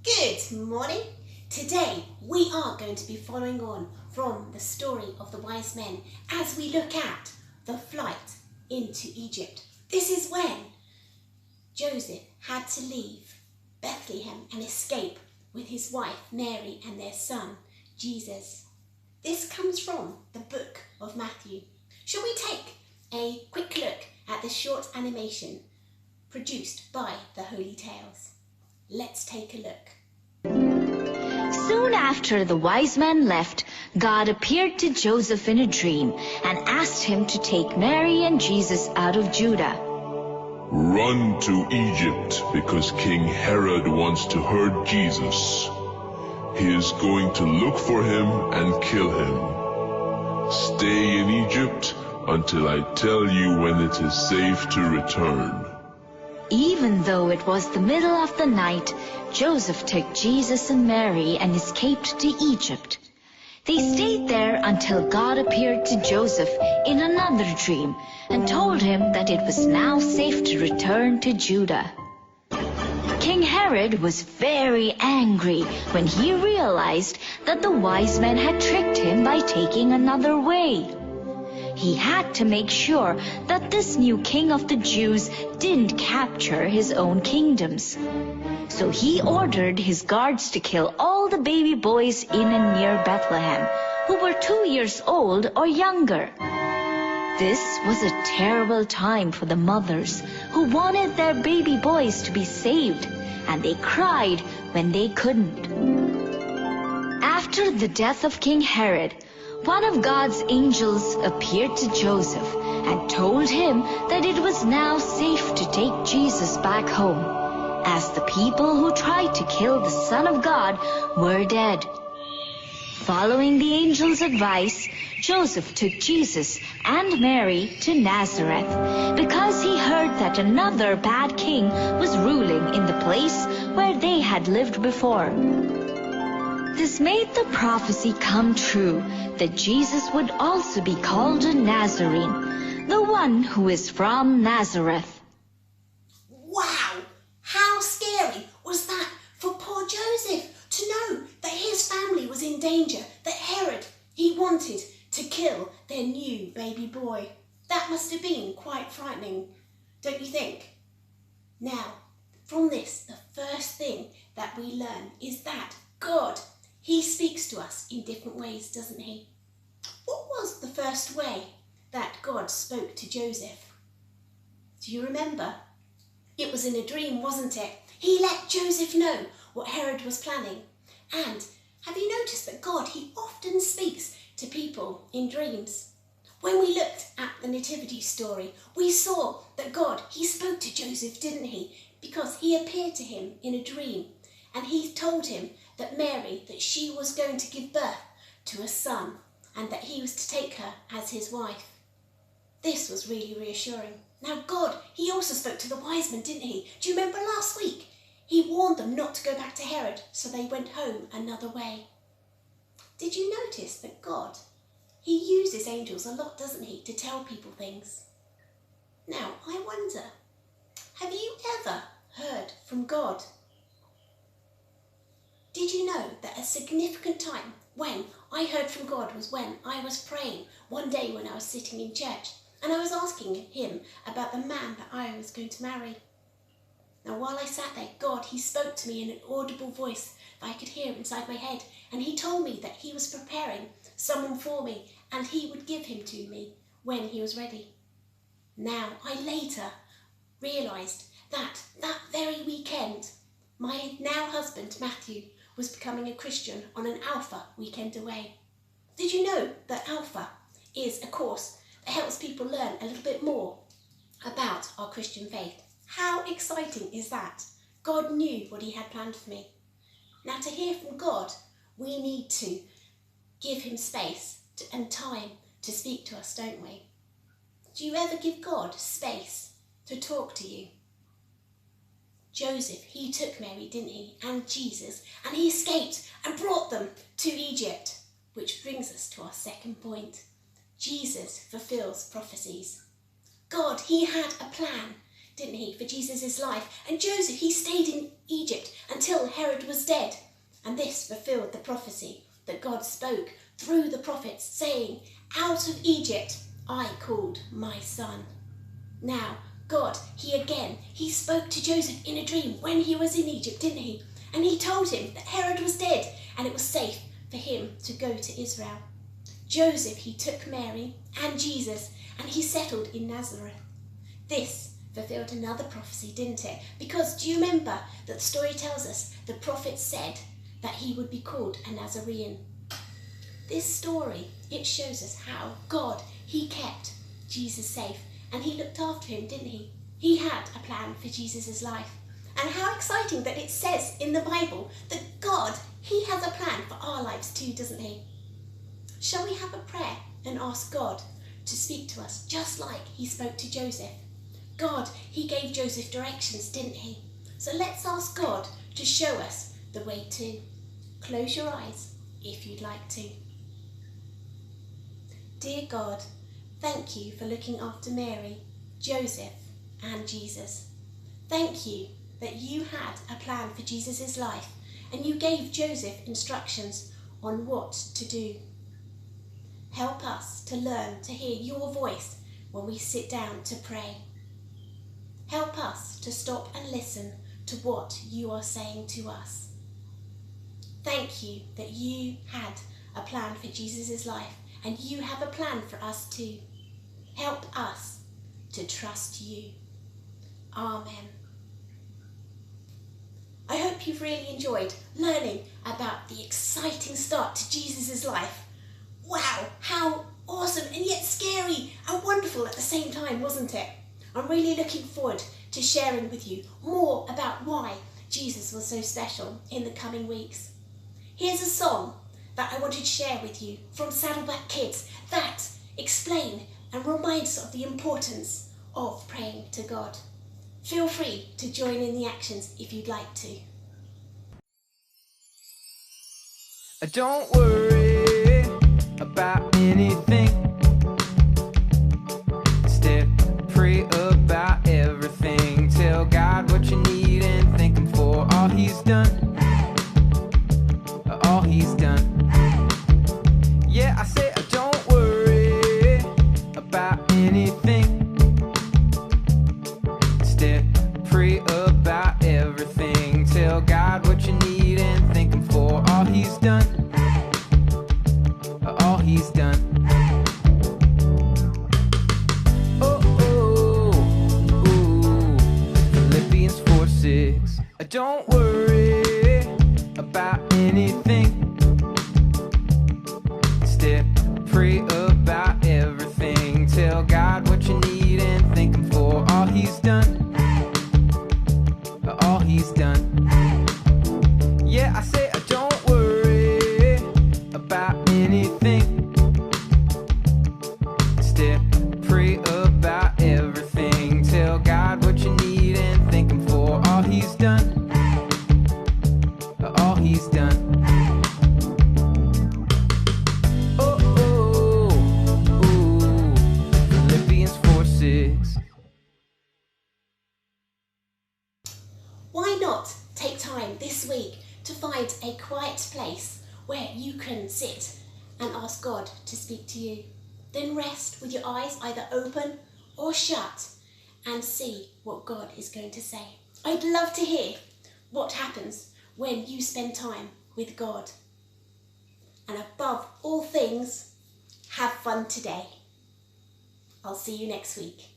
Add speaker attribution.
Speaker 1: Good morning. Today we are going to be following on from the story of the wise men as we look at the flight into Egypt. This is when Joseph had to leave Bethlehem and escape with his wife Mary and their son Jesus. This comes from the book of Matthew. Shall we take a quick look at the short animation produced by the Holy Tales? Let's take a look.
Speaker 2: Soon after the wise men left, God appeared to Joseph in a dream and asked him to take Mary and Jesus out of Judah.
Speaker 3: Run to Egypt because King Herod wants to hurt Jesus. He is going to look for him and kill him. Stay in Egypt until I tell you when it is safe to return.
Speaker 2: Even though it was the middle of the night, Joseph took Jesus and Mary and escaped to Egypt. They stayed there until God appeared to Joseph in another dream and told him that it was now safe to return to Judah. King Herod was very angry when he realized that the wise men had tricked him by taking another way. He had to make sure that this new king of the Jews didn't capture his own kingdoms. So he ordered his guards to kill all the baby boys in and near Bethlehem who were 2 years old or younger. This was a terrible time for the mothers who wanted their baby boys to be saved, and they cried when they couldn't. After the death of King Herod, one of God's angels appeared to Joseph and told him that it was now safe to take Jesus back home, as the people who tried to kill the Son of God were dead. Following the angel's advice, Joseph took Jesus and Mary to Nazareth because he heard that another bad king was ruling in the place where they had lived before. This made the prophecy come true that Jesus would also be called a Nazarene, the one who is from Nazareth.
Speaker 1: Wow! How scary was that for poor Joseph to know that his family was in danger, that Herod, he wanted to kill their new baby boy. That must have been quite frightening, don't you think? Now, from this, the first thing that we learn is that God, he speaks to us in different ways, doesn't he? What was the first way that God spoke to Joseph? Do you remember? It was in a dream, wasn't it? He let Joseph know what Herod was planning. And have you noticed that God, he often speaks to people in dreams? When we looked at the Nativity story, we saw that God, he spoke to Joseph, didn't he? Because he appeared to him in a dream and he told him that Mary, that she was going to give birth to a son and that he was to take her as his wife. This was really reassuring. Now God, he also spoke to the wise men, didn't he? Do you remember last week? He warned them not to go back to Herod, so they went home another way. Did you notice that God, he uses angels a lot, doesn't he, to tell people things? Now, I wonder, have you ever heard from God? Did you know that a significant time when I heard from God was when I was praying one day when I was sitting in church and I was asking him about the man that I was going to marry. Now while I sat there, God, he spoke to me in an audible voice that I could hear inside my head, and he told me that he was preparing someone for me and he would give him to me when he was ready. Now I later realised that very weekend my now husband Matthew was becoming a Christian on an Alpha weekend away. Did you know that Alpha is a course that helps people learn a little bit more about our Christian faith? How exciting is that? God knew what he had planned for me. Now to hear from God, we need to give him space and time to speak to us, don't we? Do you ever give God space to talk to you? Joseph, he took Mary, didn't he, and Jesus, and he escaped and brought them to Egypt, which brings us to our second point. Jesus fulfills prophecies. God, he had a plan, didn't he, for Jesus' life, and Joseph, he stayed in Egypt until Herod was dead. And this fulfilled the prophecy that God spoke through the prophets, saying, out of Egypt I called my son. Now, God, he spoke to Joseph in a dream when he was in Egypt, didn't he? And he told him that Herod was dead and it was safe for him to go to Israel. Joseph, he took Mary and Jesus and he settled in Nazareth. This fulfilled another prophecy, didn't it? Because do you remember that the story tells us the prophet said that he would be called a Nazarene? This story, it shows us how God, he kept Jesus safe and he looked after him, didn't he? He had a plan for Jesus' life. And how exciting that it says in the Bible that God, he has a plan for our lives too, doesn't he? Shall we have a prayer and ask God to speak to us just like he spoke to Joseph? God, he gave Joseph directions, didn't he? So let's ask God to show us the way too. Close your eyes if you'd like to. Dear God, thank you for looking after Mary, Joseph and Jesus. Thank you that you had a plan for Jesus' life and you gave Joseph instructions on what to do. Help us to learn to hear your voice when we sit down to pray. Help us to stop and listen to what you are saying to us. Thank you that you had a plan for Jesus' life and you have a plan for us too. Help us to trust you. Amen. I hope you've really enjoyed learning about the exciting start to Jesus' life. Wow, how awesome and yet scary and wonderful at the same time, wasn't it? I'm really looking forward to sharing with you more about why Jesus was so special in the coming weeks. Here's a song that I wanted to share with you from Saddleback Kids that explain and remind us of the importance of praying to God. Feel free to join in the actions if you'd like to.
Speaker 4: Don't worry about anything. Instead, pray about everything. Tell God what you need and thank Him for all He's done. All He's done. Yeah, I say, don't worry about anything. Instead, pray about everything. Tell God what you need and thank Him for all He's done. All He's done. Philippians 4:6. Don't worry about anything. Instead, pray about everything. Tell God what you need and thank Him for all He's done. All He's done. Yeah, I say, don't worry about anything. Instead, pray about everything. Tell God what you need and thank Him for all He's done. All He's done. Philippians 4:6.
Speaker 1: Why not take time this week to find a quiet place where you can sit and ask God to speak to you? Then rest with your eyes either open or shut and see what God is going to say. I'd love to hear what happens when you spend time with God. And above all things, have fun today. I'll see you next week.